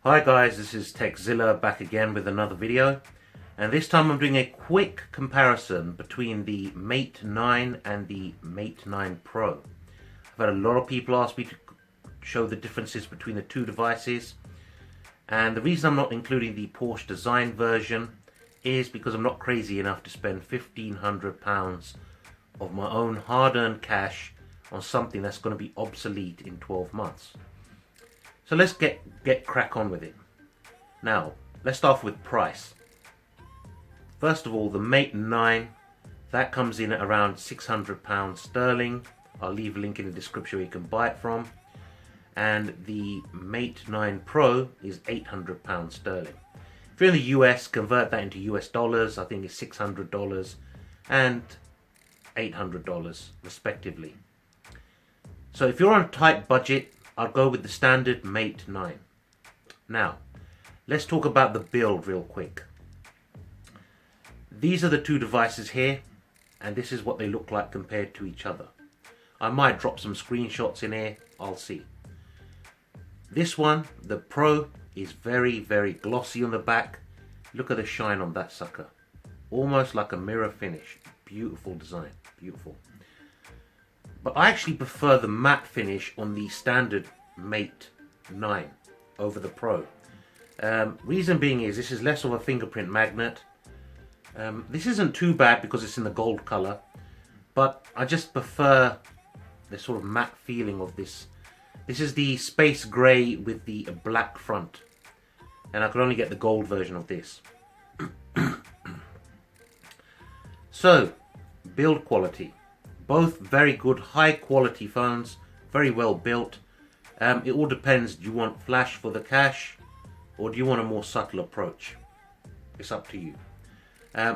Hi guys, this is Zilla back again with another video, and this time I'm doing a quick comparison between the Mate 9 and the Mate 9 Pro. I've had a lot of people ask me to show the differences between the two devices, and the reason I'm not including the Porchse Design version is because I'm not crazy enough to spend £1,500 of my own hard-earned cash on something that's going to be obsolete in 12 months. So let's get crack on with it. Now, let's start with price. First of all, the Mate 9, that comes in at around £600 sterling. I'll leave a link in the description where you can buy it from. And the Mate 9 Pro is £800 sterling. If you're in the US, convert that into US dollars. I think it's $600 and $800 respectively. So if you're on a tight budget, I'll go with the standard Mate 9. Now, let's talk about the build real quick. These are the two devices here, and this is what they look like compared to each other. I might drop some screenshots in here, I'll see. This one, the Pro, is very, very glossy on the back. Look at the shine on that sucker. Almost like a mirror finish. Beautiful design, beautiful. But I actually prefer the matte finish on the standard Mate 9 over the Pro. Reason being is this is less of a fingerprint magnet. This isn't too bad because it's in the gold color, but I just prefer the sort of matte feeling of this. This is the space gray with the black front, and I can only get the gold version of this. So, build quality. Both very good, high quality phones, very well built. It all depends, do you want flash for the cash, or do you want a more subtle approach? It's up to you.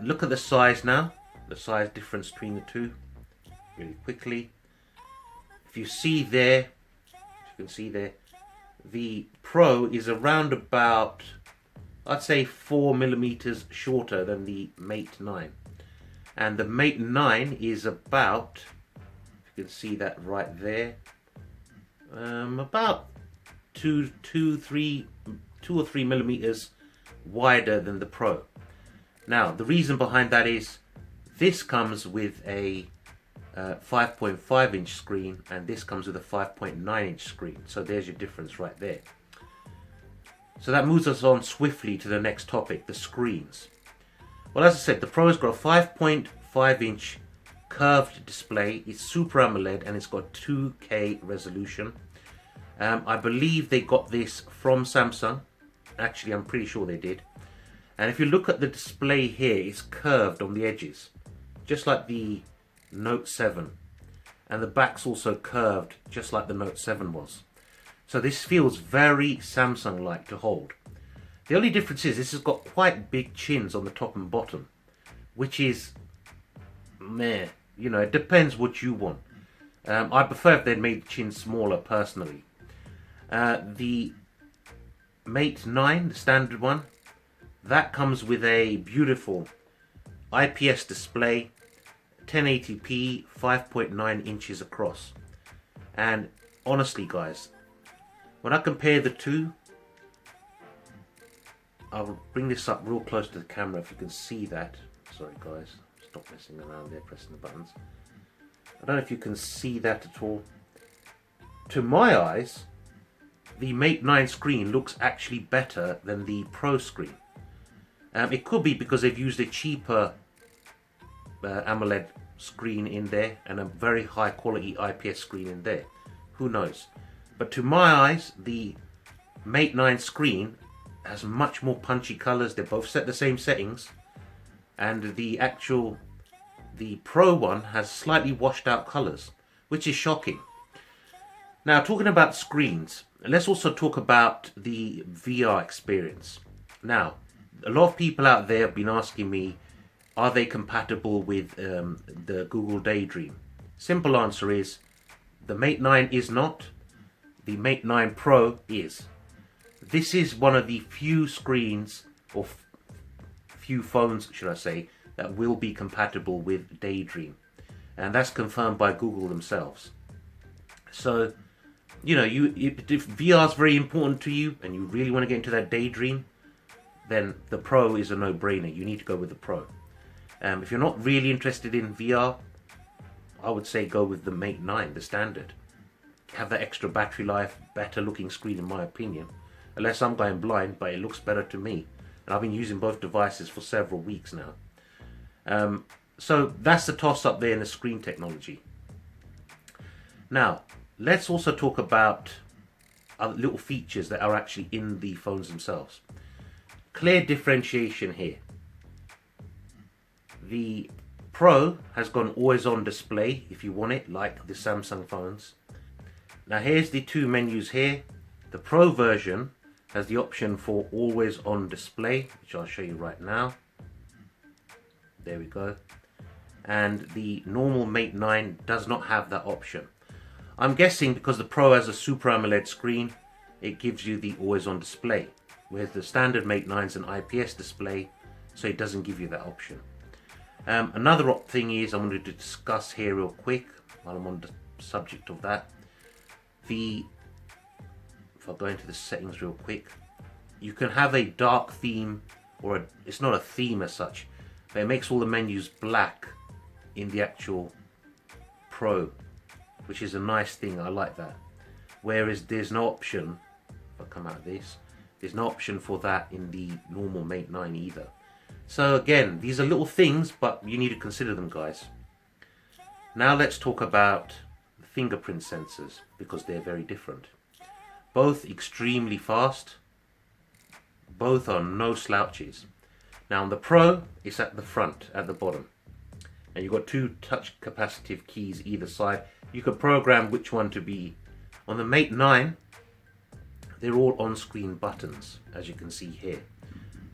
Look at the size now, the size difference between the two, really quickly. If you see there, the Pro is around about, I'd say 4mm shorter than the Mate 9. And the Mate 9 is about, if you can see that right there, about 2 or 3 millimeters wider than the Pro. Now, the reason behind that is this comes with a 5.5 inch screen, and this comes with a 5.9 inch screen. So there's your difference right there. So that moves us on swiftly to the next topic, the screens. Well, as I said, the Pro's got a 5.5 inch curved display. It's Super AMOLED and it's got 2K resolution. I believe they got this from Samsung. Actually, I'm pretty sure they did. And if you look at the display here, it's curved on the edges, just like the Note 7. And the back's also curved, just like the Note 7 was. So this feels very Samsung-like to hold. The only difference is this has got quite big chins on the top and bottom, which is meh. You know, it depends what you want. I prefer if they'd made the chin smaller personally. The Mate 9, the standard one, that comes with a beautiful IPS display, 1080p, 5.9 inches across. And honestly guys, when I compare the two, I'll bring this up real close to the camera if you can see that. Sorry guys, stop messing around there pressing the buttons. I don't know if you can see that at all. To my eyes, the Mate 9 screen looks actually better than the Pro screen. It could be because they've used a cheaper AMOLED screen in there and a very high quality IPS screen in there. Who knows? But to my eyes, the Mate 9 screen has much more punchy colors. They're both set the same settings, and the Pro one has slightly washed out colors, which is shocking. Now, talking about screens, let's also talk about the VR experience. Now, a lot of people out there have been asking me, are they compatible with the Google Daydream? Simple answer is, the Mate 9 is not, the Mate 9 Pro is. This is one of the few screens, or few phones should I say, that will be compatible with Daydream. And that's confirmed by Google themselves. So you know, if VR is very important to you and you really want to get into that daydream, then the Pro is a no-brainer. You need to go with the Pro. If you're not really interested in VR, I would say go with the Mate 9, the standard. Have that extra battery life, better looking screen in my opinion. Unless I'm going blind, but it looks better to me. And I've been using both devices for several weeks now. So that's the toss up there in the screen technology. Now, let's also talk about other little features that are actually in the phones themselves. Clear differentiation here. The Pro has got an always on display if you want it, like the Samsung phones. Now here's the two menus here. The Pro version has the option for always on display, which I'll show you right now. There we go. And the normal Mate 9 does not have that option. I'm guessing because the Pro has a Super AMOLED screen, it gives you the always on display, whereas the standard Mate 9 is an IPS display, so it doesn't give you that option. Another thing is I wanted to discuss here real quick while I'm on the subject of that. If I go into the settings real quick, you can have a dark theme, or it's not a theme as such, but it makes all the menus black in the actual Pro, which is a nice thing. I like that. Whereas there's no option, if I come out of this, there's no option for that in the normal Mate 9 either. So again, these are little things, but you need to consider them, guys. Now let's talk about the fingerprint sensors, because they're very different. Both extremely fast. Both are no slouches. Now on the Pro, it's at the front, at the bottom. And you've got two touch capacitive keys either side. You can program which one to be. On the Mate 9, they're all on-screen buttons, as you can see here.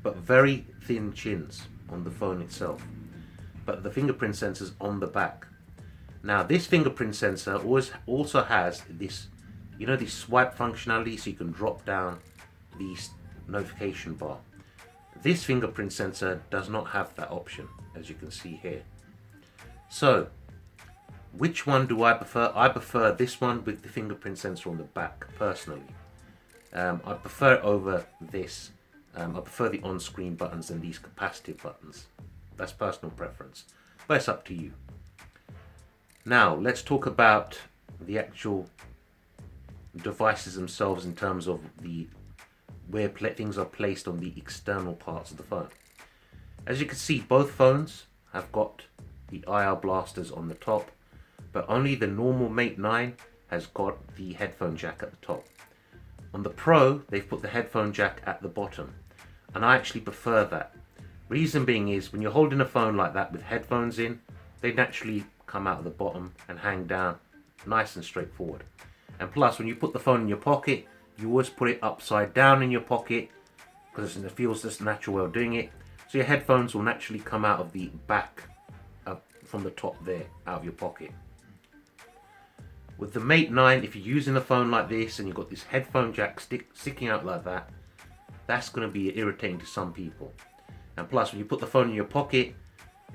But very thin chins on the phone itself. But the fingerprint sensor's on the back. Now this fingerprint sensor also has this, you know, this swipe functionality, so you can drop down the notification bar. This fingerprint sensor does not have that option, as you can see here. So, which one do I prefer? I prefer this one with the fingerprint sensor on the back, personally. I prefer it over this. I prefer the on-screen buttons than these capacitive buttons. That's personal preference, but it's up to you. Now, let's talk about the actual devices themselves in terms of where things are placed on the external parts of the phone. As you can see, both phones have got the IR blasters on the top, but only the normal Mate 9 has got the headphone jack at the top. On the Pro, they've put the headphone jack at the bottom, and I actually prefer that. Reason being is, when you're holding a phone like that with headphones in, they naturally come out of the bottom and hang down nice and straightforward. And plus, when you put the phone in your pocket, you always put it upside down in your pocket, because it feels just natural way of doing it. So your headphones will naturally come out of the back, from the top there, out of your pocket. With the Mate 9, if you're using a phone like this and you've got this headphone jack sticking out like that, that's going to be irritating to some people. And plus, when you put the phone in your pocket,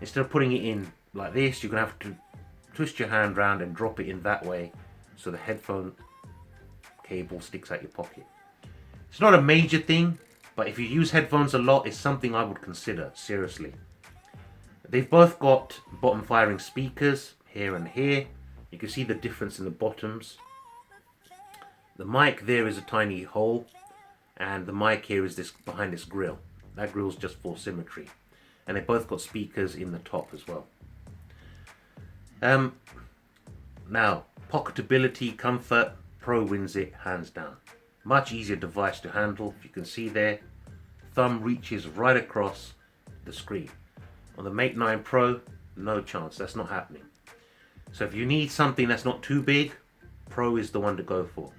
instead of putting it in like this, you're going to have to twist your hand around and drop it in that way, so the headphone cable sticks out your pocket. It's not a major thing, but if you use headphones a lot, it's something I would consider, seriously. They've both got bottom firing speakers here and here. You can see the difference in the bottoms. The mic there is a tiny hole, and the mic here is this behind this grill. That grill's just for symmetry. And they both got speakers in the top as well. Now, pocketability, comfort, Pro wins it hands down. Much easier device to handle. If you can see there, thumb reaches right across the screen. On the Mate 9 Pro, no chance, that's not happening. So if you need something that's not too big, Pro is the one to go for.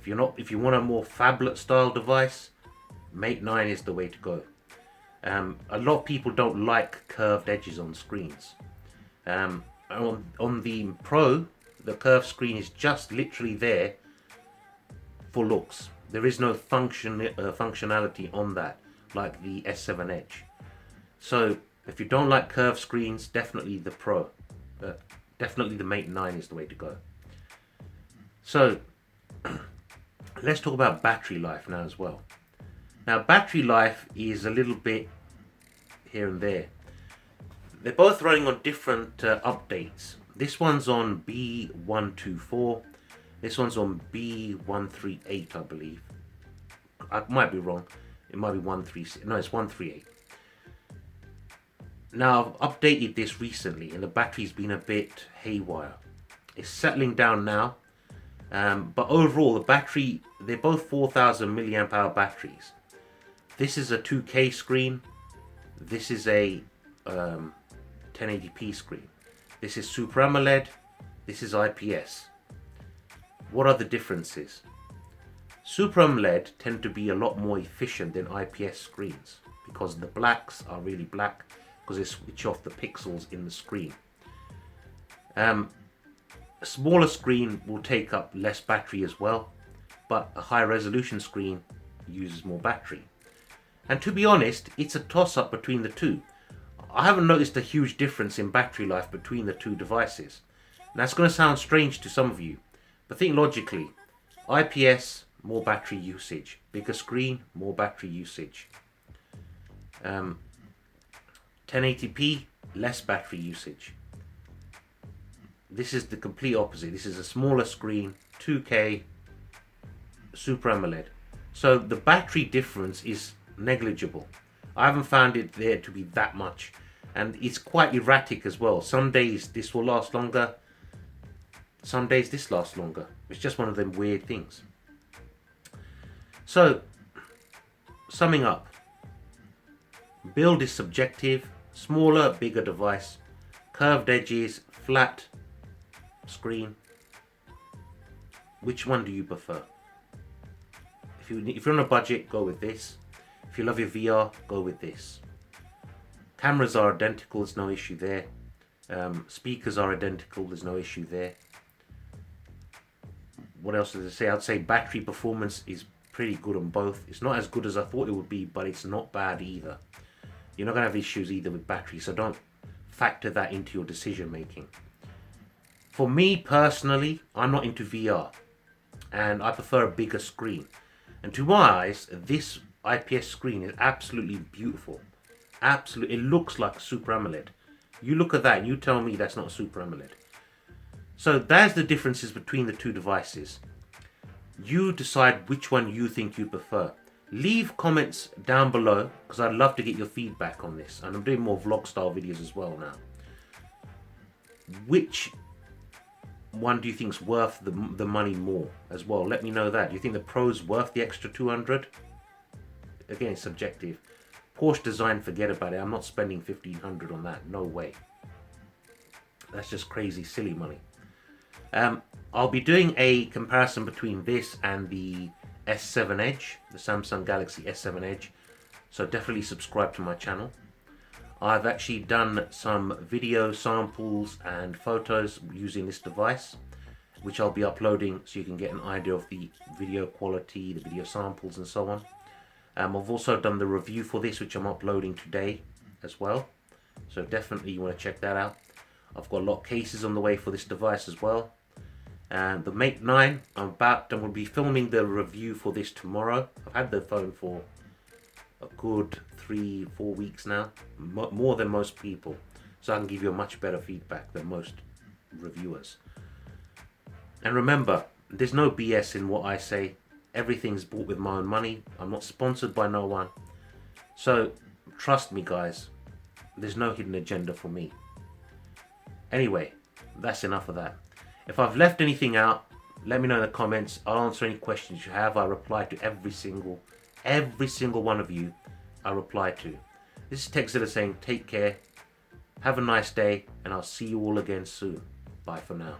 If you want a more phablet style device, Mate 9 is the way to go. A lot of people don't like curved edges on screens. On the Pro, the curved screen is just literally there for looks. There is no functionality on that, like the S7 Edge. So if you don't like curved screens, definitely the Pro. Definitely the Mate 9 is the way to go. So let's talk about battery life now as well. Now, battery life is a little bit here and there. They're both running on different updates. This one's on B124. This one's on B138, I believe. I might be wrong. It might be 136. No, it's 138. Now, I've updated this recently, and the battery's been a bit haywire. It's settling down now. But overall, the battery, they're both 4,000 milliamp hour batteries. This is a 2K screen. This is a 1080p screen. This is Super AMOLED. This is IPS. What are the differences? Super AMOLED tend to be a lot more efficient than IPS screens because the blacks are really black because they switch off the pixels in the screen. A smaller screen will take up less battery as well, but a high resolution screen uses more battery. And to be honest, it's a toss-up between the two. I haven't noticed a huge difference in battery life between the two devices. And that's going to sound strange to some of you, but think logically. IPS, more battery usage. Bigger screen, more battery usage. 1080p, less battery usage. This is the complete opposite. This is a smaller screen, 2K, Super AMOLED. So the battery difference is negligible. I haven't found it there to be that much. And it's quite erratic as well. Some days this will last longer. Some days this lasts longer. It's just one of them weird things. So, summing up. Build is subjective. Smaller, bigger device. Curved edges, flat screen. Which one do you prefer? If you're on a budget, go with this. If you love your VR, go with this. Cameras are identical, there's no issue there. Speakers are identical, there's no issue there. What else did I say? I'd say battery performance is pretty good on both. It's not as good as I thought it would be, but it's not bad either. You're not going to have issues either with battery, so don't factor that into your decision making. For me personally, I'm not into VR, and I prefer a bigger screen. And to my eyes, this IPS screen is absolutely beautiful. Absolutely, it looks like a Super AMOLED. You look at that and you tell me that's not a Super AMOLED. So there's the differences between the two devices. You decide which one you think you prefer. Leave comments down below because I'd love to get your feedback on this. And I'm doing more vlog style videos as well now. Which one do you think is worth the money more as well? Let me know that. Do you think the Pro's worth the extra 200? Again, it's subjective. Porchse Design, forget about it. I'm not spending 1,500 on that. No way. That's just crazy, silly money. I'll be doing a comparison between this and the S7 Edge, the Samsung Galaxy S7 Edge. So definitely subscribe to my channel. I've actually done some video samples and photos using this device, which I'll be uploading so you can get an idea of the video quality, the video samples and so on. I've also done the review for this, which I'm uploading today as well. So definitely you want to check that out. I've got a lot of cases on the way for this device as well. And the Mate 9, I'm going to be filming the review for this tomorrow. I've had the phone for a good 3-4 weeks now, more than most people. So I can give you a much better feedback than most reviewers. And remember, there's no BS in what I say. Everything's bought with my own money. I'm not sponsored by no one. So trust me guys, there's no hidden agenda for me. Anyway, that's enough of that. If I've left anything out, let me know in the comments. I'll answer any questions you have. I reply to every single one of you I reply to. This is Zilla saying take care, have a nice day, and I'll see you all again soon. Bye for now.